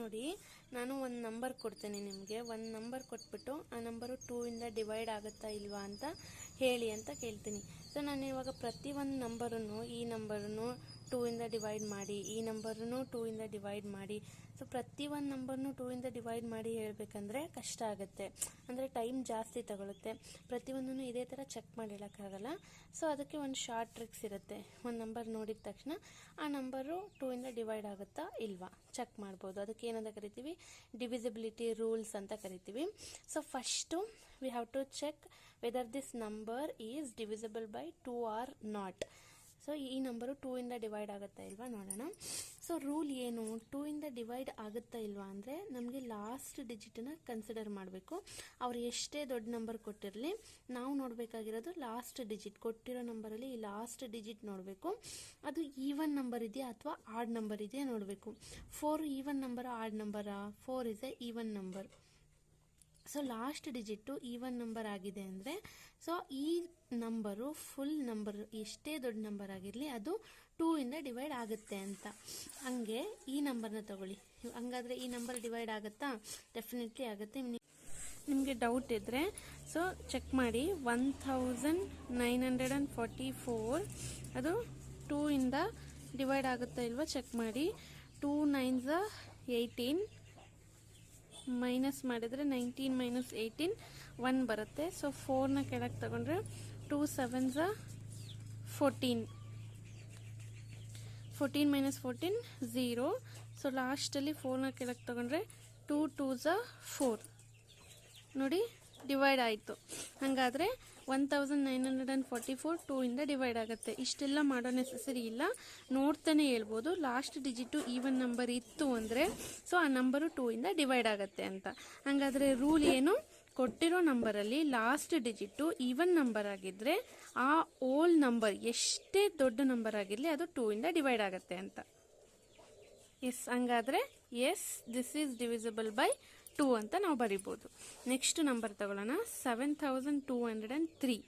ನೋಡಿ, ನಾನು ಒಂದು ನಂಬರ್ ಕೊಡ್ತೇನೆ ನಿಮಗೆ. ಒಂದು ನಂಬರ್ ಕೊಟ್ಬಿಟ್ಟು ಆ ನಂಬರು 2 ಇಂದ ಡಿವೈಡ್ ಆಗುತ್ತಾ ಇಲ್ವಾ ಅಂತ ಹೇಳಿ ಅಂತ ಕೇಳ್ತೀನಿ. ಸೊ ನಾನು ಇವಾಗ ಪ್ರತಿ ಒಂದು ನಂಬರನ್ನು, ಈ ನಂಬರನ್ನು 2 ಇಂದ ಡಿವೈಡ್ ಮಾಡಿ, ಈ ನಂಬರನ್ನು 2 ಇಂದ ಡಿವೈಡ್ ಮಾಡಿ, ಸೊ ಪ್ರತಿ ಒಂದು ನಂಬರ್ನು 2 ಇಂದ ಡಿವೈಡ್ ಮಾಡಿ ಹೇಳಬೇಕಂದ್ರೆ ಕಷ್ಟ ಆಗುತ್ತೆ, ಅಂದರೆ ಟೈಮ್ ಜಾಸ್ತಿ ತಗೊಳುತ್ತೆ. ಪ್ರತಿಯೊಂದನ್ನು ಇದೇ ಥರ ಚೆಕ್ ಮಾಡಿ ಹೇಳೋಕ್ಕಾಗಲ್ಲ. ಸೊ ಅದಕ್ಕೆ ಒಂದು ಶಾರ್ಟ್ ಟ್ರಿಕ್ಸ್ ಇರುತ್ತೆ. ಒಂದು ನಂಬರ್ ನೋಡಿದ ತಕ್ಷಣ ಆ ನಂಬರು 2 ಇಂದ ಡಿವೈಡ್ ಆಗುತ್ತಾ ಇಲ್ವಾ ಚೆಕ್ ಮಾಡ್ಬೋದು. ಅದಕ್ಕೆ ಏನಂತ ಕರಿತೀವಿ, ಡಿವಿಸಿಬಿಲಿಟಿ ರೂಲ್ಸ್ ಅಂತ ಕರಿತೀವಿ. So first we have to check whether this number is divisible by 2 or not. So ಈ ನಂಬರು 2 ಇಂದ ಡಿವೈಡ್ ಆಗುತ್ತಾ ಇಲ್ವಾ ನೋಡೋಣ. ಸೊ ರೂಲ್ ಏನು, 2 ಇಂದ ಡಿವೈಡ್ ಆಗುತ್ತಾ ಇಲ್ವಾ ಅಂದರೆ ನಮಗೆ ಲಾಸ್ಟ್ ಡಿಜಿಟನ್ನ ಕನ್ಸಿಡರ್ ಮಾಡಬೇಕು. ಅವ್ರು ಎಷ್ಟೇ ದೊಡ್ಡ ನಂಬರ್ ಕೊಟ್ಟಿರಲಿ, ನಾವು ನೋಡಬೇಕಾಗಿರೋದು ಲಾಸ್ಟ್ ಡಿಜಿಟ್. ಕೊಟ್ಟಿರೋ ನಂಬರಲ್ಲಿ ಈ ಲಾಸ್ಟ್ ಡಿಜಿಟ್ ನೋಡಬೇಕು. ಅದು ಈವನ್ ನಂಬರ್ ಇದೆಯಾ ಅಥವಾ ಆಡ್ ನಂಬರ್ ಇದೆಯಾ ನೋಡಬೇಕು. 4 ಈವನ್ ನಂಬರಾ ಆಡ್ ನಂಬರಾ? 4 is a even number. So last digit even number ಆಗಿದೆ ಅಂದರೆ ಸೊ ಈ ನಂಬರು ಫುಲ್ ನಂಬರ್ ಎಷ್ಟೇ ದೊಡ್ಡ ನಂಬರ್ ಆಗಿರಲಿ ಅದು 2 ಇಂದ ಡಿವೈಡ್ ಆಗುತ್ತೆ ಅಂತ. ಹಂಗೆ ಈ ನಂಬರ್ನ ತಗೊಳ್ಳಿ. ಹಂಗಾದರೆ ಈ ನಂಬರ್ ಡಿವೈಡ್ ಆಗುತ್ತಾ? ಡೆಫಿನೆಟ್ಲಿ ಆಗುತ್ತೆ. ನಿಮಗೆ ಡೌಟ್ ಇದ್ದರೆ ಸೊ ಚೆಕ್ ಮಾಡಿ. 1944 ಅದು 2 ಇಂದ ಡಿವೈಡ್ ಆಗುತ್ತಾ ಇಲ್ವಾ ಚೆಕ್ ಮಾಡಿ. 2 9s 18 ಮೈನಸ್ ಮಾಡಿದರೆ 19 ಮೈನಸ್ 18 1 ಬರುತ್ತೆ. ಸೊ 4ನ ಕೆಳಗೆ ತಗೊಂಡ್ರೆ 2 7s 14, 14 ಮೈನಸ್ 14 0. ಸೊ ಲಾಸ್ಟಲ್ಲಿ 4ನ ಕೆಳಗೆ ತಗೊಂಡ್ರೆ 2 2s 4. ನೋಡಿ ಡಿವೈಡ್ ಆಯಿತು. ಹಾಗಾದರೆ 1944 2 ಇಂದ ಡಿವೈಡ್ ಆಗುತ್ತೆ. ಇಷ್ಟೆಲ್ಲ ಮಾಡೋ ನೆಸೆಸರಿ ಇಲ್ಲ, ನೋಡ್ತಾನೆ ಹೇಳ್ಬೋದು. ಲಾಸ್ಟ್ ಡಿಜಿಟು ಈವನ್ ನಂಬರ್ ಇತ್ತು ಅಂದರೆ ಸೊ ಆ ನಂಬರು 2 ಇಂದ ಡಿವೈಡ್ ಆಗುತ್ತೆ ಅಂತ. ಹಾಗಾದರೆ ರೂಲ್ ಏನು, ಕೊಟ್ಟಿರೋ ನಂಬರಲ್ಲಿ ಲಾಸ್ಟ್ ಡಿಜಿಟು ಈವನ್ ನಂಬರ್ ಆಗಿದ್ದರೆ ಆ ಓಲ್ ನಂಬರ್ ಎಷ್ಟೇ ದೊಡ್ಡ ನಂಬರ್ ಆಗಿರಲಿ ಅದು 2 ಇಂದ ಡಿವೈಡ್ ಆಗುತ್ತೆ ಅಂತ. ಎಸ್, ಹಂಗಾದರೆ yes this is divisible by 2 ಅಂತ ನಾವು ಬರಿಬೋದು. ನೆಕ್ಸ್ಟ್ ನಂಬರ್ ತಗೊಳ್ಳೋಣ. 7203.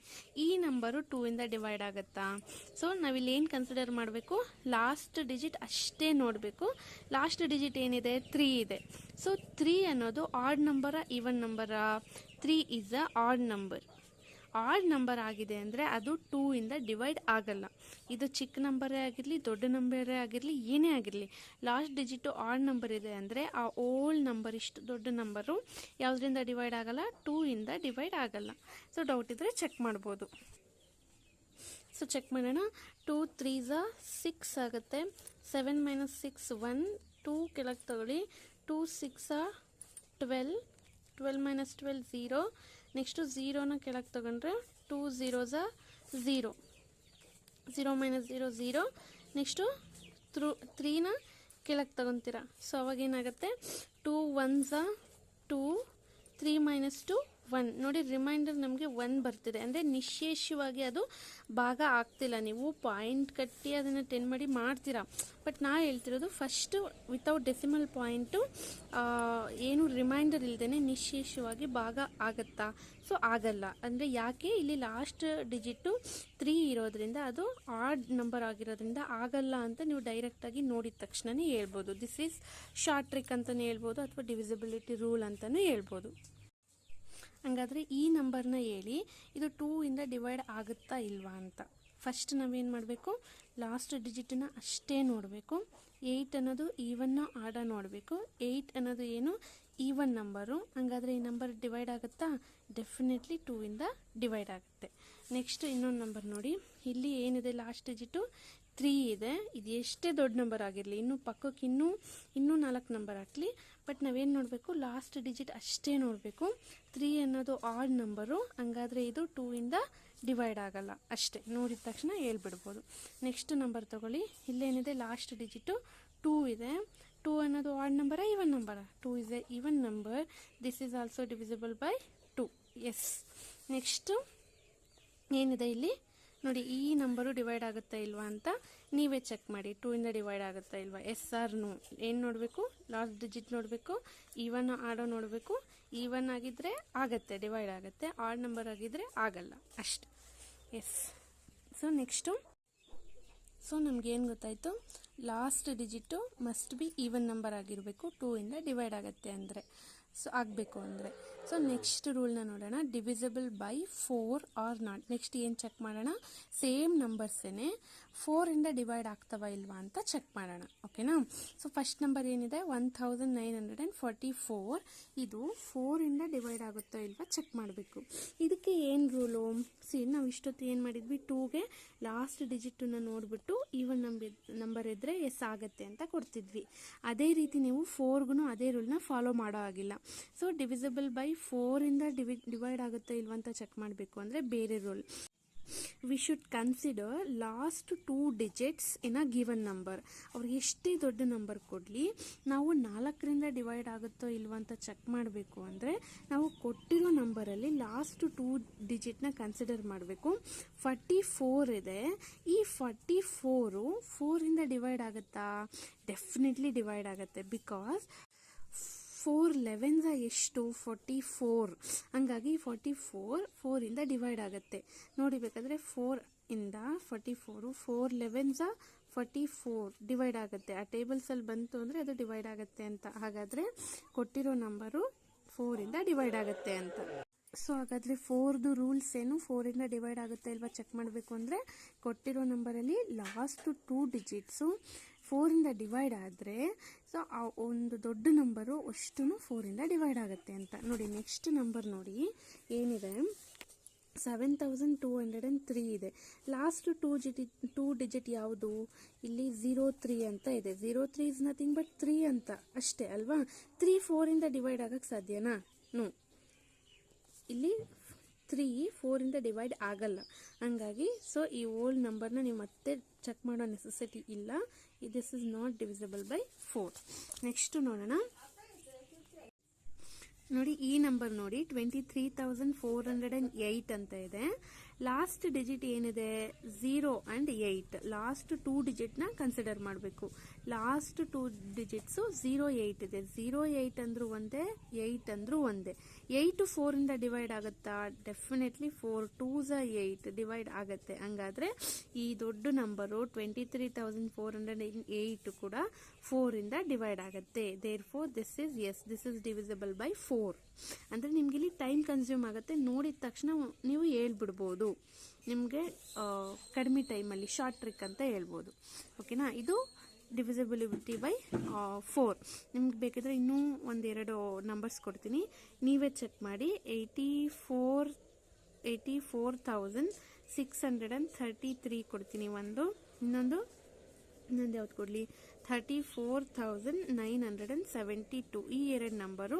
ಈ ನಂಬರು 2 ಇಂದ ಡಿವೈಡ್ ಆಗುತ್ತಾ? ಸೊ ನಾವಿಲ್ಲಿ ಏನು ಕನ್ಸಿಡರ್ ಮಾಡಬೇಕು, ಲಾಸ್ಟ್ ಡಿಜಿಟ್ ಅಷ್ಟೇ ನೋಡಬೇಕು. ಲಾಸ್ಟ್ ಡಿಜಿಟ್ ಏನಿದೆ, 3 ಇದೆ. ಸೊ 3 ಅನ್ನೋದು ಆಡ್ ನಂಬರಾ ಈವನ್ ನಂಬರಾ? 3 is a odd number. Odd number ಆಗಿದೆ ಅಂದರೆ ಅದು 2 ಇಂದ ಡಿವೈಡ್ ಆಗಲ್ಲ. ಇದು ಚಿಕ್ಕ ನಂಬರೇ ಆಗಿರಲಿ, ದೊಡ್ಡ ನಂಬರೇ ಆಗಿರಲಿ, ಏನೇ ಆಗಿರಲಿ, ಲಾಸ್ಟ್ ಡಿಜಿಟು ಆಡ್ ನಂಬರ್ ಇದೆ ಅಂದರೆ ಆ ಓಲ್ ನಂಬರ್, ಇಷ್ಟು ದೊಡ್ಡ ನಂಬರು ಯಾವುದರಿಂದ ಡಿವೈಡ್ ಆಗಲ್ಲ, 2 ಇಂದ ಡಿವೈಡ್ ಆಗಲ್ಲ. ಸೊ ಡೌಟ್ ಇದ್ದರೆ ಚೆಕ್ ಮಾಡ್ಬೋದು. ಸೊ ಚೆಕ್ ಮಾಡೋಣ. 2 3s 6 ಆಗುತ್ತೆ. 7 ಮೈನಸ್ 6 1, 2 ಕೆಳಗೆ ತಗೊಳ್ಳಿ. 2 6 12, 12 ಮೈನಸ್ 12 0. ನೆಕ್ಸ್ಟು 0ನ ಕೆಳಗೆ ತಗೊಂಡ್ರೆ 2 0s 0, 0 ಮೈನಸ್ 0 0. ನೆಕ್ಸ್ಟು 3ನ ಕೆಳಗೆ ತಗೊತೀರಾ. So ಅವಾಗೇನಾಗುತ್ತೆ, 2 1s 2, 3 minus 2 1. ನೋಡಿ ರಿಮೈಂಡರ್ ನಮಗೆ 1 ಬರ್ತಿದೆ, ಅಂದರೆ ನಿಶೇಷವಾಗಿ ಅದು ಭಾಗ ಆಗ್ತಿಲ್ಲ. ನೀವು ಪಾಯಿಂಟ್ ಕಟ್ಟಿ ಅದನ್ನು 10 ಮಾಡಿ ಮಾಡ್ತೀರಾ, ಬಟ್ ನಾ ಹೇಳ್ತಿರೋದು ಫಸ್ಟು ವಿತೌಟ್ ಡೆಸಿಮಲ್ ಪಾಯಿಂಟು ಏನು ರಿಮೈಂಡರ್ ಇಲ್ದೇ ನಿಶೇಷವಾಗಿ ಭಾಗ ಆಗುತ್ತಾ? ಸೊ ಆಗಲ್ಲ. ಅಂದರೆ ಯಾಕೆ, ಇಲ್ಲಿ ಲಾಸ್ಟ್ ಡಿಜಿಟು 3 ಇರೋದ್ರಿಂದ ಅದು ಆಡ್ ನಂಬರ್ ಆಗಿರೋದ್ರಿಂದ ಆಗಲ್ಲ ಅಂತ ನೀವು ಡೈರೆಕ್ಟಾಗಿ ನೋಡಿದ ತಕ್ಷಣನೇ ಹೇಳ್ಬೋದು. ದಿಸ್ ಈಸ್ ಶಾರ್ಟ್ ಟ್ರಿಕ್ ಅಂತಲೇ ಹೇಳ್ಬೋದು, ಅಥವಾ ಡಿವಿಸಿಬಿಲಿಟಿ ರೂಲ್ ಅಂತಲೂ ಹೇಳ್ಬೋದು. ಹಂಗಾದರೆ ಈ ನಂಬರ್ನ ಹೇಳಿ ಇದು 2 ಇಂದ ಡಿವೈಡ್ ಆಗುತ್ತಾ ಇಲ್ವಾ ಅಂತ. ಫಸ್ಟ್ ನಾವೇನು ಮಾಡಬೇಕು, ಲಾಸ್ಟ್ ಡಿಜಿಟನ್ನ ಅಷ್ಟೇ ನೋಡಬೇಕು. 8 ಅನ್ನೋದು ಈವನ್ನ ಆಡ ನೋಡಬೇಕು. 8 ಅನ್ನೋದು ಏನು, ಈವನ್ ನಂಬರು. ಹಂಗಾದರೆ ಈ ನಂಬರ್ ಡಿವೈಡ್ ಆಗುತ್ತಾ? ಡೆಫಿನೆಟ್ಲಿ 2 ಇಂದ ಡಿವೈಡ್ ಆಗುತ್ತೆ. ನೆಕ್ಸ್ಟ್ ಇನ್ನೊಂದು ನಂಬರ್ ನೋಡಿ, ಇಲ್ಲಿ ಏನಿದೆ ಲಾಸ್ಟ್ ಡಿಜಿಟು 3 ಇದೆ. ಇದು ಎಷ್ಟೇ ದೊಡ್ಡ ನಂಬರ್ ಆಗಿರಲಿ, ಇನ್ನು ಪಕ್ಕಕ್ಕೆ ಇನ್ನೂ 4 ನಂಬರ್ ಹಾಕಲಿ, ಬಟ್ ನಾವೇನು ನೋಡಬೇಕು, ಲಾಸ್ಟ್ ಡಿಜಿಟ್ ಅಷ್ಟೇ ನೋಡಬೇಕು. 3 ಅನ್ನೋದು ಆಡ್ ನಂಬರು, ಹಂಗಾದರೆ ಇದು 2 ಇಂದ ಡಿವೈಡ್ ಆಗಲ್ಲ. ಅಷ್ಟೇ ನೋಡಿದ ತಕ್ಷಣ ಹೇಳ್ಬಿಡ್ಬೋದು. ನೆಕ್ಸ್ಟ್ ನಂಬರ್ ತಗೊಳ್ಳಿ. ಇಲ್ಲೇನಿದೆ, ಲಾಸ್ಟ್ ಡಿಜಿಟು 2 ಇದೆ. 2 ಅನ್ನೋದು ಆಡ್ ನಂಬರಾ ಈವನ್ ನಂಬರಾ? 2 is a even number. This is also divisible by 2. Yes. Next ಏನಿದೆ ಇಲ್ಲಿ ನೋಡಿ, ಈ ನಂಬರು ಡಿವೈಡ್ ಆಗುತ್ತಾ ಇಲ್ವಾ ಅಂತ ನೀವೇ ಚೆಕ್ ಮಾಡಿ. 2 ಇಂದ ಡಿವೈಡ್ ಆಗುತ್ತಾ ಇಲ್ವಾ? Yes or no. ಏನು ನೋಡಬೇಕು, ಲಾಸ್ಟ್ ಡಿಜಿಟ್ ನೋಡಬೇಕು, ಈವನ್ ಆಡೋ ನೋಡಬೇಕು. ಈವನ್ ಆಗಿದ್ದರೆ ಆಗುತ್ತೆ, ಡಿವೈಡ್ ಆಗುತ್ತೆ. ಆಡ್ ನಂಬರ್ ಆಗಿದ್ದರೆ ಆಗಲ್ಲ, ಅಷ್ಟೆ. ಎಸ್. ಸೊ ನೆಕ್ಸ್ಟು ಸೊ ನಮಗೇನು ಗೊತ್ತಾಯಿತು, last digit must be even number ಆಗಿರಬೇಕು, 2 ಇಂದ ಡಿವೈಡ್ ಆಗುತ್ತೆ ಅಂದರೆ, ಸೊ ಆಗಬೇಕು ಅಂದರೆ. ಸೊ ನೆಕ್ಸ್ಟ್ ರೂಲ್ನ ನೋಡೋಣ, divisible by 4 or not. Next ಏನು ಚೆಕ್ ಮಾಡೋಣ, ಸೇಮ್ ನಂಬರ್ಸೇ 4 ಇಂದ ಡಿವೈಡ್ ಆಗ್ತವ ಇಲ್ವಾ ಅಂತ ಚೆಕ್ ಮಾಡೋಣ. ಓಕೆನಾ. ಸೊ ಫಸ್ಟ್ ನಂಬರ್ ಏನಿದೆ 1944, ಇದು 4 ಇಂದ ಡಿವೈಡ್ ಆಗುತ್ತೋ ಇಲ್ವಾ ಚೆಕ್ ಮಾಡಬೇಕು. ಇದಕ್ಕೆ ಏನು ರೂಲು, ನಾವು ಇಷ್ಟೊತ್ತು ಏನು ಮಾಡಿದ್ವಿ, 2ಗೆ ಲಾಸ್ಟ್ ಡಿಜಿಟನ್ನ ನೋಡಿಬಿಟ್ಟು ಈವನ್ ನಂಬರ್ ಇದ್ದರೆ ಎಸ್ ಆಗುತ್ತೆ ಅಂತ ಕೊಡ್ತಿದ್ವಿ. ಅದೇ ರೀತಿ ನೀವು 4ಗೂ ಅದೇ ರೂಲ್ನ ಫಾಲೋ ಮಾಡೋ ಆಗಿಲ್ಲ. ಸೊ ಡಿವಿಸಿಬಲ್ ಬೈ 4 ಇಂದ ಡಿವೈಡ್ ಆಗುತ್ತೋ ಇಲ್ವಾ ಅಂತ ಚೆಕ್ ಮಾಡಬೇಕು ಅಂದರೆ ಬೇರೆ rule. V should consider last 2 digits in a given number. ಅವ್ರಿಗೆ ಎಷ್ಟೇ ದೊಡ್ಡ ನಂಬರ್ ಕೊಡಲಿ, ನಾವು 4ರಿಂದ ಡಿವೈಡ್ ಆಗುತ್ತೋ ಇಲ್ವಾ ಅಂತ ಚೆಕ್ ಮಾಡಬೇಕು ಅಂದರೆ ನಾವು ಕೊಟ್ಟಿರೋ ನಂಬರಲ್ಲಿ ಲಾಸ್ಟ್ 2 ಡಿಜಿಟ್ನ ಕನ್ಸಿಡರ್ ಮಾಡಬೇಕು. 44 ಇದೆ, ಈ 44 4ಇಂದ ಡಿವೈಡ್ ಆಗುತ್ತಾ? ಡೆಫಿನೆಟ್ಲಿ ಡಿವೈಡ್ ಆಗುತ್ತೆ. ಬಿಕಾಸ್ 4 11 ಎಷ್ಟು 44, ಹಂಗಾಗಿ 44 4ಇಂದ ಡಿವೈಡ್ ಆಗುತ್ತೆ. ನೋಡಿಬೇಕಾದ್ರೆ 4 ಇಂದ 44 4 11 44 ಡಿವೈಡ್ ಆಗುತ್ತೆ. ಆ ಟೇಬಲ್ಸಲ್ಲಿ ಬಂತು ಅಂದರೆ ಅದು ಡಿವೈಡ್ ಆಗುತ್ತೆ ಅಂತ. ಹಾಗಾದರೆ ಕೊಟ್ಟಿರೋ ನಂಬರು 4ಇಂದ ಡಿವೈಡ್ ಆಗುತ್ತೆ ಅಂತ. ಸೊ ಹಾಗಾದರೆ 4ದು ರೂಲ್ಸ್ ಏನು, 4ಇಂದ ಡಿವೈಡ್ ಆಗುತ್ತೆ ಇಲ್ವಾ ಚೆಕ್ ಮಾಡಬೇಕು ಅಂದರೆ ಕೊಟ್ಟಿರೋ ನಂಬರಲ್ಲಿ ಲಾಸ್ಟ್ 2 ಡಿಜಿಟ್ಸು 4ಇಂದ ಡಿವೈಡ್ ಆದರೆ ಸೊ ಆ ಒಂದು ದೊಡ್ಡ ನಂಬರು ಅಷ್ಟು 4ಇಂದ ಡಿವೈಡ್ ಆಗುತ್ತೆ ಅಂತ. ನೋಡಿ ನೆಕ್ಸ್ಟ್ ನಂಬರ್ ನೋಡಿ ಏನಿದೆ, 7203 ಇದೆ. ಲಾಸ್ಟ್ 2 ಡಿಜಿಟ್ ಯಾವುದು, ಇಲ್ಲಿ 03 ಅಂತ ಇದೆ. 03 ಇಸ್ ನಥಿಂಗ್ ಬಟ್ 3 ಅಂತ ಅಷ್ಟೇ ಅಲ್ವಾ. 3 4ಇಂದ ಡಿವೈಡ್ ಆಗಕ್ಕೆ ಸಾಧ್ಯನಾ? ನೋ, ಇಲ್ಲಿ 3 4ಇಂದ ಡಿವೈಡ್ ಆಗಲ್ಲ. ಹಂಗಾಗಿ ಸೊ ಈ ಓಲ್ಡ್ ನಂಬರ್ನ ನೀವು ಮತ್ತೆ ಚೆಕ್ ಮಾಡೋ ನೆಸೆಸಿಟಿ ಇಲ್ಲ. This is not divisible by 4. Next ನೋಡೋಣ, ನೋಡಿ ಈ ನಂಬರ್ ನೋಡಿ 23,408 ಅಂತ ಇದೆ. ಲಾಸ್ಟ್ ಡಿಜಿಟ್ ಏನಿದೆ 0 ಆ್ಯಂಡ್ 8. ಲಾಸ್ಟ್ 2 ಡಿಜಿಟ್ನ ಕನ್ಸಿಡರ್ ಮಾಡಬೇಕು. ಲಾಸ್ಟ್ 2 ಡಿಜಿಟ್ಸು 0 8 ಇದೆ. 0 8 ಅಂದ್ರೂ ಒಂದೇ, 8 ಅಂದ್ರೂ ಒಂದೇ. 8 4ಇಂದ ಡಿವೈಡ್ ಆಗುತ್ತಾ? ಡೆಫಿನೆಟ್ಲಿ 4 2s 8 ಡಿವೈಡ್ ಆಗುತ್ತೆ. ಹಂಗಾದ್ರೆ ಈ ದೊಡ್ಡ ನಂಬರು 23,408 ಕೂಡ 4ಇಂದ ಡಿವೈಡ್ ಆಗುತ್ತೆ. Therefore this is divisible by 4. ಅಂದರೆ ನಿಮ್ಗೆ ಇಲ್ಲಿ ಟೈಮ್ ಕನ್ಸ್ಯೂಮ್ ಆಗುತ್ತೆ. ನೋಡಿದ ತಕ್ಷಣ ನೀವು ಹೇಳ್ಬಿಡ್ಬೋದು, ನಿಮಗೆ ಕಡಿಮೆ ಟೈಮಲ್ಲಿ ಶಾರ್ಟ್ ಟ್ರಿಕ್ ಅಂತ ಹೇಳ್ಬೋದು. ಓಕೆನಾ. ಇದು ಡಿವಿಸಿಬಿಲಿಟಿ ಬೈ 4. ನಿಮ್ಗೆ ಬೇಕಿದ್ರೆ ಇನ್ನೂ ಒಂದೆರಡು ನಂಬರ್ಸ್ ಕೊಡ್ತೀನಿ, ನೀವೇ ಚೆಕ್ ಮಾಡಿ. 84,633 ಕೊಡ್ತೀನಿ ಒಂದು. ಇನ್ನೊಂದು ಯಾವ್ದು ಕೊಡಲಿ, 34,972. ಈ ಎರಡು ನಂಬರು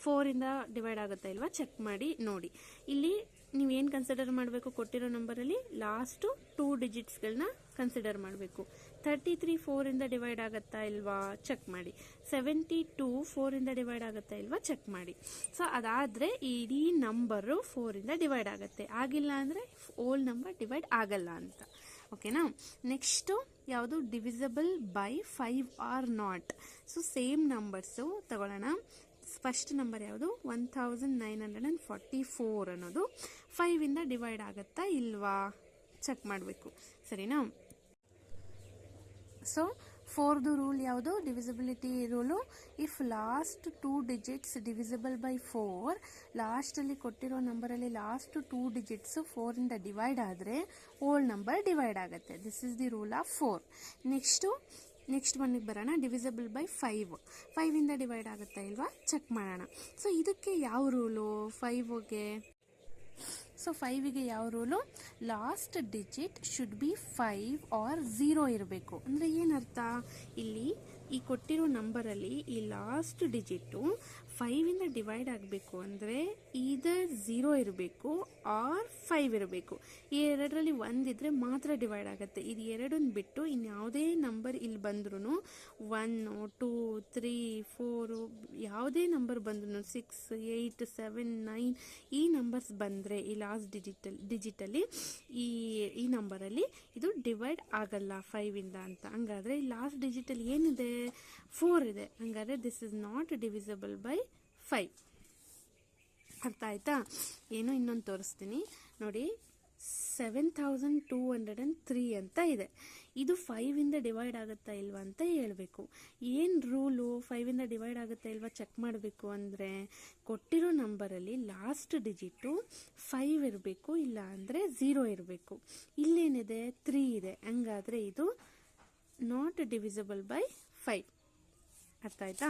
4ಇಂದ ಡಿವೈಡ್ ಆಗುತ್ತಾ ಇಲ್ವಾ ಚೆಕ್ ಮಾಡಿ ನೋಡಿ. ಇಲ್ಲಿ ನೀವೇನು ಕನ್ಸಿಡರ್ ಮಾಡಬೇಕು, ಕೊಟ್ಟಿರೋ ನಂಬರಲ್ಲಿ ಲಾಸ್ಟ್ 2 ಡಿಜಿಟ್ಸ್ಗಳನ್ನ ಕನ್ಸಿಡರ್ ಮಾಡಬೇಕು. 33 4ಇಂದ ಡಿವೈಡ್ ಆಗುತ್ತಾ ಇಲ್ವಾ ಚೆಕ್ ಮಾಡಿ. 72 4ಇಂದ ಡಿವೈಡ್ ಆಗುತ್ತಾ ಇಲ್ವಾ ಚೆಕ್ ಮಾಡಿ. ಸೊ ಅದಾದರೆ ಇಡೀ ನಂಬರು 4ಇಂದ ಡಿವೈಡ್ ಆಗುತ್ತೆ. ಆಗಿಲ್ಲ ಅಂದರೆ ಓಲ್ಡ್ ನಂಬರ್ ಡಿವೈಡ್ ಆಗಲ್ಲ ಅಂತ. ಓಕೆನಾ. ನೆಕ್ಸ್ಟು ಯಾವುದು, divisible by 5 or not. So same numbers ತಗೊಳ್ಳೋಣ. ಫಸ್ಟ್ ನಂಬರ್ ಯಾವುದು 1944 ಅನ್ನೋದು 5ಇಂದ ಡಿವೈಡ್ ಆಗುತ್ತಾ ಇಲ್ವಾ ಚೆಕ್ ಮಾಡಬೇಕು. ಸರಿನಾ. ಸೊ 4ದು ರೂಲ್ ಯಾವುದು, divisibility rule. If last 2 digits divisible by 4, ಲಾಸ್ಟಲ್ಲಿ ಕೊಟ್ಟಿರೋ ನಂಬರಲ್ಲಿ ಲಾಸ್ಟ್ 2 ಡಿಜಿಟ್ಸು 4ಇಂದ ಡಿವೈಡ್ ಆದರೆ ಓಲ್ಡ್ ನಂಬರ್ ಡಿವೈಡ್ ಆಗುತ್ತೆ. This is the rule of 4. Next ಒನ್ನಿಗೆ ಬರೋಣ, ಡಿವಿಸಿಬಲ್ ಬೈ 5ಇಂದ ಡಿವೈಡ್ ಆಗುತ್ತಾ ಇಲ್ವಾ ಚೆಕ್ ಮಾಡೋಣ. ಸೊ ಇದಕ್ಕೆ ಯಾವ ರೂಲು 5ಗೆ? ಸೊ 5ಗೆ ಯಾವ rule, last digit should be 5 or 0 ಇರಬೇಕು. ಅಂದರೆ ಏನರ್ಥ, ಇಲ್ಲಿ ಈ ಕೊಟ್ಟಿರೋ ನಂಬರಲ್ಲಿ ಈ ಲಾಸ್ಟ್ ಡಿಜಿಟು 5ಇಂದ ಡಿವೈಡ್ ಆಗಬೇಕು ಅಂದರೆ ಈದರ್ 0 ಇರಬೇಕು ಆರ್ 5 ಇರಬೇಕು. ಈ ಎರಡರಲ್ಲಿ ಒಂದಿದ್ರೆ ಮಾತ್ರ ಡಿವೈಡ್ ಆಗುತ್ತೆ. ಇದು ಎರಡನ್ನು ಬಿಟ್ಟು ಇನ್ಯಾವುದೇ ನಂಬರ್ ಇಲ್ಲಿ ಬಂದ್ರೂ 1 2 3 4 ಯಾವುದೇ ನಂಬರ್ ಬಂದ್ರೂ 6 8 7 9 ಈ ನಂಬರ್ಸ್ ಬಂದರೆ ಈ ಲಾಸ್ಟ್ ಡಿಜಿಟಲ್ಲಿ ಈ ನಂಬರಲ್ಲಿ ಇದು ಡಿವೈಡ್ ಆಗಲ್ಲ 5ಇಂದ ಅಂತ. ಹಂಗಾದರೆ ಈ ಲಾಸ್ಟ್ ಡಿಜಿಟಲ್ಲಿ ಏನಿದೆ 4 ಇದೆ. ಹಂಗಾದ್ರೆ this is not divisible by 5. ಅರ್ಥ ಆಯ್ತಾ? ಏನು ಇನ್ನೊಂದು ತೋರಿಸ್ತೀನಿ ನೋಡಿ. 7203 ಅಂತ ಇದೆ. ಇದು 5ಇಂದ ಡಿವೈಡ್ ಆಗುತ್ತಾ ಇಲ್ವಾ ಅಂತ ಹೇಳಬೇಕು. ಏನು ರೂಲು, 5ಇಂದ ಡಿವೈಡ್ ಆಗುತ್ತಾ ಇಲ್ವಾ ಚೆಕ್ ಮಾಡಬೇಕು ಅಂದರೆ ಕೊಟ್ಟಿರೋ ನಂಬರಲ್ಲಿ ಲಾಸ್ಟ್ ಡಿಜಿಟು 5 ಇರಬೇಕು, ಇಲ್ಲ ಅಂದರೆ 0 ಇರಬೇಕು. ಇಲ್ಲೇನಿದೆ 3 ಇದೆ, ಹಂಗಾದರೆ ಇದು ನಾಟ್ ಡಿವಿಸಿಬಲ್ ಬೈ 5. ಅರ್ಥ ಆಯ್ತಾ?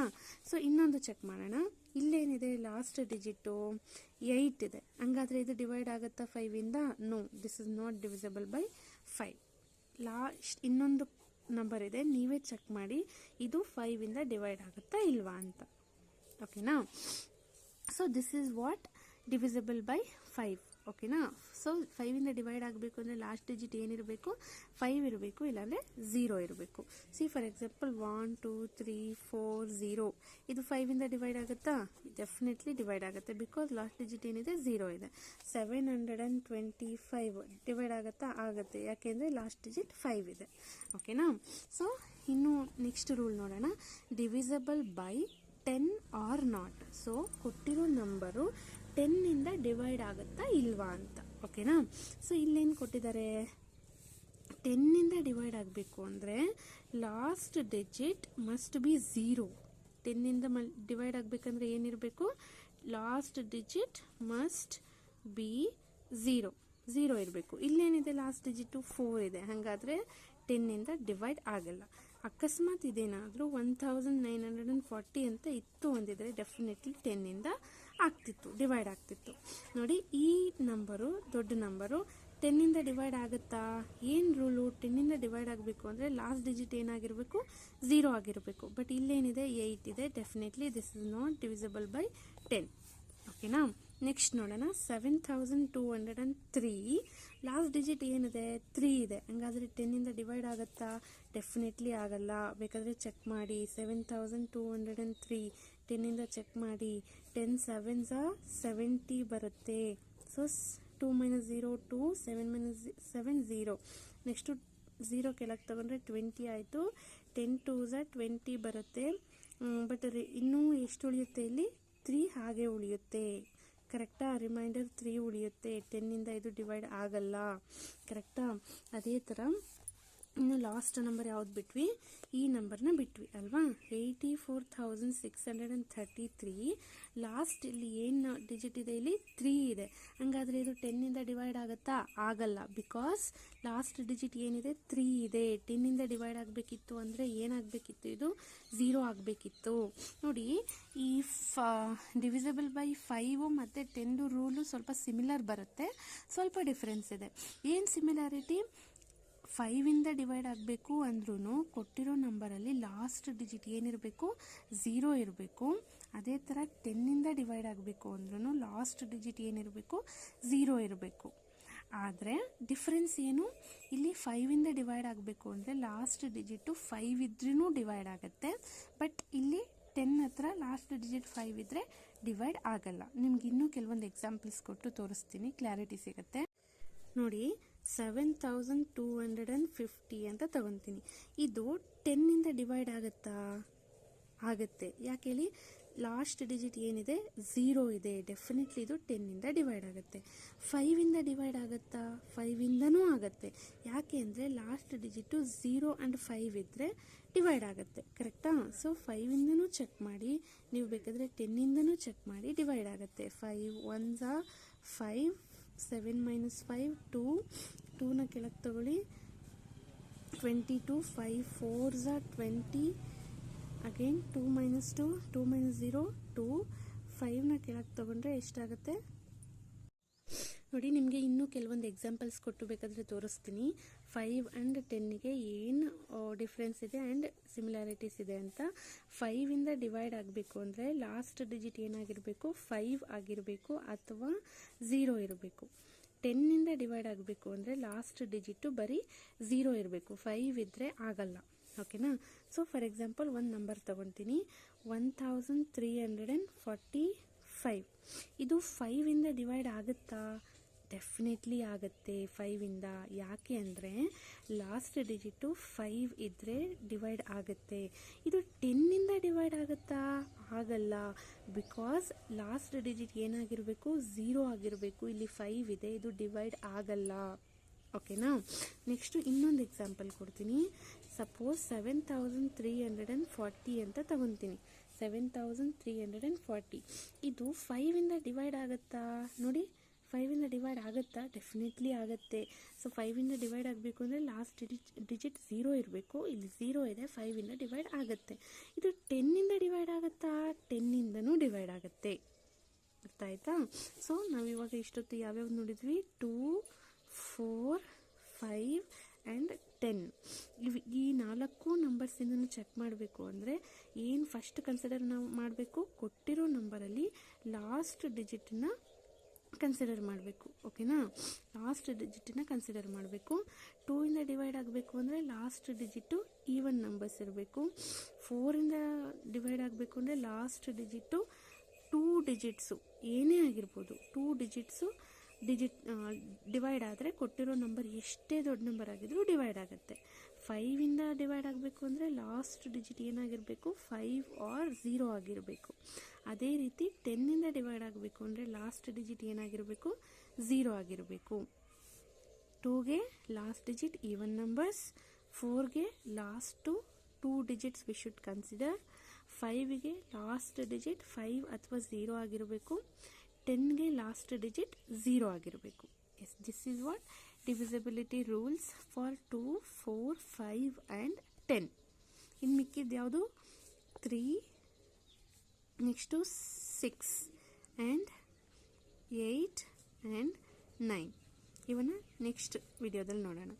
ಸೊ ಇನ್ನೊಂದು ಚೆಕ್ ಮಾಡೋಣ. ಇಲ್ಲೇನಿದೆ ಲಾಸ್ಟ್ ಡಿಜಿಟು 8 ಇದೆ, ಹಂಗಾದರೆ ಇದು ಡಿವೈಡ್ ಆಗುತ್ತಾ 5ಇಂದ? No, this is not divisible by 5. ಇನ್ನೊಂದು ನಂಬರ್ ಇದೆ, ನೀವೇ ಚೆಕ್ ಮಾಡಿ ಇದು 5ಇಂದ ಡಿವೈಡ್ ಆಗುತ್ತಾ ಇಲ್ವಾ ಅಂತ. ಓಕೆನಾ? So this is what divisible by 5. ಓಕೆನಾ? ಸೊ 5ಇಂದ ಡಿವೈಡ್ ಆಗಬೇಕು ಅಂದರೆ ಲಾಸ್ಟ್ ಡಿಜಿಟ್ ಏನಿರಬೇಕು? 5 ಇರಬೇಕು, ಇಲ್ಲಾಂದರೆ 0 ಇರಬೇಕು. C for example 1 2 3 4 0. ಇದು 5ಇಂದ ಡಿವೈಡ್ ಆಗುತ್ತಾ? ಡೆಫಿನೆಟ್ಲಿ ಡಿವೈಡ್ ಆಗುತ್ತೆ, ಬಿಕಾಸ್ ಲಾಸ್ಟ್ ಡಿಜಿಟ್ ಏನಿದೆ 0 ಇದೆ. 725 ಡಿವೈಡ್ ಆಗುತ್ತಾ? ಆಗುತ್ತೆ, ಯಾಕೆಂದರೆ ಲಾಸ್ಟ್ ಡಿಜಿಟ್ 5 ಇದೆ. ಓಕೆನಾ? ಸೊ ಇನ್ನು ನೆಕ್ಸ್ಟ್ ರೂಲ್ ನೋಡೋಣ. Divisible by 10 or not. So ಕೊಟ್ಟಿರೋ ನಂಬರು 10ಇಂದ ಡಿವೈಡ್ ಆಗುತ್ತಾ ಇಲ್ವಾ ಅಂತ. ಓಕೆನಾ? ಸೊ ಇಲ್ಲೇನು ಕೊಟ್ಟಿದ್ದಾರೆ? 10ಇಂದ ಡಿವೈಡ್ ಆಗಬೇಕು ಅಂದರೆ ಲಾಸ್ಟ್ ಡಿಜಿಟ್ ಮಸ್ಟ್ ಬಿ 0. 10ಇಂದ ಡಿವೈಡ್ ಆಗಬೇಕಂದ್ರೆ ಏನಿರಬೇಕು? ಲಾಸ್ಟ್ ಡಿಜಿಟ್ ಮಸ್ಟ್ ಬಿ 0 ಇರಬೇಕು. ಇಲ್ಲೇನಿದೆ? ಲಾಸ್ಟ್ ಡಿಜಿಟು 4 ಇದೆ, ಹಾಗಾದರೆ 10ಇಂದ ಡಿವೈಡ್ ಆಗಲ್ಲ. ಅಕಸ್ಮಾತ್ ಇದೇನಾದರೂ 1940 ಅಂತ ಇತ್ತು ಅಂದಿದ್ರೆ ಡೆಫಿನೆಟ್ಲಿ 10ಇಂದ ಆಗ್ತಿತ್ತು, ಡಿವೈಡ್ ಆಗ್ತಿತ್ತು. ನೋಡಿ, ಈ ನಂಬರು ದೊಡ್ಡ ನಂಬರು 10ಇಂದ ಡಿವೈಡ್ ಆಗುತ್ತಾ? ಏನು ರೂಲು? 10ಇಂದ ಡಿವೈಡ್ ಆಗಬೇಕು ಅಂದರೆ ಲಾಸ್ಟ್ ಡಿಜಿಟ್ ಏನಾಗಿರಬೇಕು? 0 ಆಗಿರಬೇಕು. ಬಟ್ ಇಲ್ಲೇನಿದೆ? 8 ಇದೆ, definitely this is not divisible by 10. ಓಕೆನಾ? ನೆಕ್ಸ್ಟ್ ನೋಡೋಣ. 7203 ಲಾಸ್ಟ್ ಡಿಜಿಟ್ ಏನಿದೆ? 3 ಇದೆ, ಹಂಗಾದರೆ 10ಇಂದ ಡಿವೈಡ್ ಆಗುತ್ತಾ? ಡೆಫಿನೆಟ್ಲಿ ಆಗಲ್ಲ. ಬೇಕಾದರೆ ಚೆಕ್ ಮಾಡಿ. 7203 10ಇಂದ ಚೆಕ್ ಮಾಡಿ. 10 7s 70 ಬರುತ್ತೆ. ಸೊ 2 - 0 2, 7 - 7 0. ನೆಕ್ಸ್ಟು 0 ಕೆಳಗೆ ತಗೊಂಡ್ರೆ 20 ಆಯಿತು. 10 2s 20 ಬರುತ್ತೆ. ಬಟ್ ಇನ್ನೂ ಎಷ್ಟು ಉಳಿಯುತ್ತೆ ಇಲ್ಲಿ? 3 ಹಾಗೆ ಉಳಿಯುತ್ತೆ. ಕರೆಕ್ಟಾ? ರಿಮೈಂಡರ್ 3 ಉಳಿಯುತ್ತೆ. 10ಇಂದ ಇದು ಡಿವೈಡ್ ಆಗಲ್ಲ. ಕರೆಕ್ಟಾ? ಅದೇ ಥರ ಇನ್ನು ಲಾಸ್ಟ್ ನಂಬರ್ ಯಾವ್ದು ಬಿಟ್ವಿ? ಈ ನಂಬರ್ನ ಬಿಟ್ವಿ ಅಲ್ವಾ? 84,633. ಲಾಸ್ಟ್ ಇಲ್ಲಿ ಏನು ಡಿಜಿಟ್ ಇದೆ? ಇಲ್ಲಿ 3 ಇದೆ, ಹಂಗಾದರೆ ಇದು 10ಇಂದ ಡಿವೈಡ್ ಆಗುತ್ತಾ? ಆಗಲ್ಲ, ಬಿಕಾಸ್ ಲಾಸ್ಟ್ ಡಿಜಿಟ್ ಏನಿದೆ? 3 ಇದೆ. 10ಇಂದ ಡಿವೈಡ್ ಆಗಬೇಕಿತ್ತು ಅಂದರೆ ಏನಾಗಬೇಕಿತ್ತು? ಇದು 0 ಆಗಬೇಕಿತ್ತು. ನೋಡಿ, ಈ ಡಿವಿಸಿಬಲ್ ಬೈ 5 ಮತ್ತು 10 ರೂಲು ಸ್ವಲ್ಪ ಸಿಮಿಲರ್ ಬರುತ್ತೆ, ಸ್ವಲ್ಪ ಡಿಫ್ರೆನ್ಸ್ ಇದೆ. ಏನು ಸಿಮಿಲಾರಿಟಿ? 5ಇಂದ ಡಿವೈಡ್ ಆಗಬೇಕು ಅಂದ್ರೂ ಕೊಟ್ಟಿರೋ ನಂಬರಲ್ಲಿ ಲಾಸ್ಟ್ ಡಿಜಿಟ್ ಏನಿರಬೇಕು? 0 ಇರಬೇಕು. ಅದೇ ಥರ 10ಇಂದ ಡಿವೈಡ್ ಆಗಬೇಕು ಅಂದ್ರೂ ಲಾಸ್ಟ್ ಡಿಜಿಟ್ ಏನಿರಬೇಕು? 0 ಇರಬೇಕು. ಆದರೆ ಡಿಫ್ರೆನ್ಸ್ ಏನು? ಇಲ್ಲಿ 5ಇಂದ ಡಿವೈಡ್ ಆಗಬೇಕು ಅಂದರೆ ಲಾಸ್ಟ್ ಡಿಜಿಟು 5 ಇದ್ರೂ ಡಿವೈಡ್ ಆಗುತ್ತೆ. ಬಟ್ ಇಲ್ಲಿ 10 ಹತ್ರ ಲಾಸ್ಟ್ ಡಿಜಿಟ್ 5 ಇದ್ದರೆ ಡಿವೈಡ್ ಆಗಲ್ಲ. ನಿಮ್ಗೆ ಇನ್ನೂ ಕೆಲವೊಂದು ಎಕ್ಸಾಂಪಲ್ಸ್ ಕೊಟ್ಟು ತೋರಿಸ್ತೀನಿ, ಕ್ಲಾರಿಟಿ ಸಿಗುತ್ತೆ. ನೋಡಿ, 7250 ಅಂತ ತಗೊತೀನಿ. ಇದು 10ಇಂದ ಡಿವೈಡ್ ಆಗುತ್ತಾ? ಆಗುತ್ತೆ. ಯಾಕೆ ಹೇಳಿ? ಲಾಸ್ಟ್ ಡಿಜಿಟ್ ಏನಿದೆ? 0 ಇದೆ, ಡೆಫಿನೆಟ್ಲಿ ಇದು 10ಇಂದ ಡಿವೈಡ್ ಆಗುತ್ತೆ. 5ಇಂದ ಡಿವೈಡ್ ಆಗುತ್ತಾ? 5ಇಂದನೂ ಆಗುತ್ತೆ. ಯಾಕೆ ಅಂದರೆ ಲಾಸ್ಟ್ ಡಿಜಿಟು 0 ಆ್ಯಂಡ್ 5 ಇದ್ದರೆ ಡಿವೈಡ್ ಆಗುತ್ತೆ. ಕರೆಕ್ಟಾ? ಸೊ 5ಇಂದನೂ ಚೆಕ್ ಮಾಡಿ, ನೀವು ಬೇಕಾದರೆ 10ಇಂದನೂ ಚೆಕ್ ಮಾಡಿ, ಡಿವೈಡ್ ಆಗುತ್ತೆ. 5 1s 5, 7 - 5 2, 2ನ ಕೆಳಗೆ ತಗೊಳ್ಳಿ. 22, 5 4s 20, ಅಗೇನ್ 2 - 2, 2 - 0 2, 5ನ ಕೆಳಗೆ ತಗೊಂಡ್ರೆ ಎಷ್ಟಾಗುತ್ತೆ? ನೋಡಿ, ನಿಮಗೆ ಇನ್ನೂ ಕೆಲವೊಂದು ಎಕ್ಸಾಂಪಲ್ಸ್ ಕೊಟ್ಟು ಬೇಕಾದರೆ ತೋರಿಸ್ತೀನಿ. 5 ಆ್ಯಂಡ್ 10ಗೆ ಏನು ಡಿಫ್ರೆನ್ಸ್ ಇದೆ ಆ್ಯಂಡ್ ಸಿಮಿಲಾರಿಟೀಸ್ ಇದೆ ಅಂತ. 5ಇಂದ ಡಿವೈಡ್ ಆಗಬೇಕು ಅಂದರೆ ಲಾಸ್ಟ್ ಡಿಜಿಟ್ ಏನಾಗಿರಬೇಕು? 5 ಆಗಿರಬೇಕು ಅಥವಾ 0 ಇರಬೇಕು. 10ಇಂದ ಡಿವೈಡ್ ಆಗಬೇಕು ಅಂದರೆ ಲಾಸ್ಟ್ ಡಿಜಿಟು ಬರೀ 0 ಇರಬೇಕು, 5 ಇದ್ದರೆ ಆಗಲ್ಲ. ಓಕೆನಾ? ಸೊ ಫಾರ್ ಎಕ್ಸಾಂಪಲ್ ಒಂದು ನಂಬರ್ ತೊಗೊತೀನಿ, 1345. ಇದು 5ಇಂದ ಡಿವೈಡ್ ಆಗುತ್ತಾ? ಡೆಫಿನೆಟ್ಲಿ ಆಗುತ್ತೆ 5ಇಂದ. ಯಾಕೆ ಅಂದರೆ ಲಾಸ್ಟ್ ಡಿಜಿಟು 5 ಇದ್ದರೆ ಡಿವೈಡ್ ಆಗುತ್ತೆ. ಇದು 10ಇಂದ ಡಿವೈಡ್ ಆಗುತ್ತಾ? ಆಗಲ್ಲ. ಬಿಕಾಸ್ ಲಾಸ್ಟ್ ಡಿಜಿಟ್ ಏನಾಗಿರಬೇಕು? 0 ಆಗಿರಬೇಕು. ಇಲ್ಲಿ 5 ಇದೆ, ಇದು ಡಿವೈಡ್ ಆಗಲ್ಲ. ಓಕೆನಾ? ನೆಕ್ಸ್ಟು ಇನ್ನೊಂದು ಎಕ್ಸಾಂಪಲ್ ಕೊಡ್ತೀನಿ. ಸಪೋಸ್ 7340 ಅಂತ ತಗೊತೀನಿ. 7340 ಇದು 5ಇಂದ ಡಿವೈಡ್ ಆಗುತ್ತಾ? ನೋಡಿ, 5ಇಂದ ಡಿವೈಡ್ ಆಗುತ್ತಾ? ಡೆಫಿನೆಟ್ಲಿ ಆಗುತ್ತೆ. ಸೊ 5ಇಂದ ಡಿವೈಡ್ ಆಗಬೇಕು ಅಂದರೆ ಲಾಸ್ಟ್ ಡಿಜಿಟ್ 0 ಇರಬೇಕು. ಇಲ್ಲಿ 0 ಇದೆ, 5ಇಂದ ಡಿವೈಡ್ ಆಗುತ್ತೆ. ಇದು 10ಇಂದ ಡಿವೈಡ್ ಆಗುತ್ತಾ? 10ಇಂದನೂ ಡಿವೈಡ್ ಆಗುತ್ತೆ. ಅರ್ಥ ಆಯ್ತಾ? ಸೊ ನಾವಿವಾಗ ಇಷ್ಟೊತ್ತು ಯಾವ್ಯಾವ್ದು ನೋಡಿದ್ವಿ? 2, 4, 5 ಆ್ಯಂಡ್ 10. ಈ 4 ನಂಬರ್ಸಿಂದನೂ ಚೆಕ್ ಮಾಡಬೇಕು ಅಂದರೆ ಏನು ಫಸ್ಟ್ ಕನ್ಸಿಡರ್ ನಾವು ಮಾಡಬೇಕು? ಕೊಟ್ಟಿರೋ ನಂಬರಲ್ಲಿ ಲಾಸ್ಟ್ ಡಿಜಿಟನ್ನ ಕನ್ಸಿಡರ್ ಮಾಡಬೇಕು. ಓಕೆನಾ? ಲಾಸ್ಟ್ ಡಿಜಿಟನ್ನ ಕನ್ಸಿಡರ್ ಮಾಡಬೇಕು. 2ಇಂದ ಡಿವೈಡ್ ಆಗಬೇಕು ಅಂದರೆ ಲಾಸ್ಟ್ ಡಿಜಿಟು ಈವನ್ ನಂಬರ್ಸ್ ಇರಬೇಕು. 4ಇಂದ ಡಿವೈಡ್ ಆಗಬೇಕು ಅಂದರೆ ಲಾಸ್ಟ್ ಡಿಜಿಟು 2 ಡಿಜಿಟ್ಸು ಏನೇ ಆಗಿರ್ಬೋದು, 2 ಡಿಜಿಟ್ಸು ಡಿವೈಡ್ ಆದರೆ ಕೊಟ್ಟಿರೋ ನಂಬರ್ ಎಷ್ಟೇ ದೊಡ್ಡ ನಂಬರ್ ಆಗಿದ್ರೂ ಡಿವೈಡ್ ಆಗುತ್ತೆ. 5ಇಂದ ಡಿವೈಡ್ ಆಗಬೇಕು ಅಂದರೆ ಲಾಸ್ಟ್ ಡಿಜಿಟ್ ಏನಾಗಿರಬೇಕು? 5 ಆರ್ 0 ಆಗಿರಬೇಕು. ಅದೇ ರೀತಿ 10ಇಂದ ಡಿವೈಡ್ ಆಗಬೇಕು ಅಂದರೆ ಲಾಸ್ಟ್ ಡಿಜಿಟ್ ಏನಾಗಿರಬೇಕು? 0 ಆಗಿರಬೇಕು. 2ಗೆ ಲಾಸ್ಟ್ ಡಿಜಿಟ್ ಈವನ್ ನಂಬರ್ಸ್, 4ಗೆ last 2 digits we should consider, 5ಗೆ ಲಾಸ್ಟ್ ಡಿಜಿಟ್ 5 ಅಥವಾ 0 ಆಗಿರಬೇಕು, 10ಗೆ ಲಾಸ್ಟ್ ಡಿಜಿಟ್ 0 ಆಗಿರಬೇಕು. Yes, this is what divisibility rules for 2, 4, 5 and 10. ಇನ್ನು ಮಿಕ್ಕಿದ್ದು ಯಾವುದು? 3, ನೆಕ್ಸ್ಟು 6 ಆ್ಯಂಡ್ 8 ಆ್ಯಂಡ್ 9. ಇವನ್ನ ನೆಕ್ಸ್ಟ್ ವಿಡಿಯೋದಲ್ಲಿ ನೋಡೋಣ.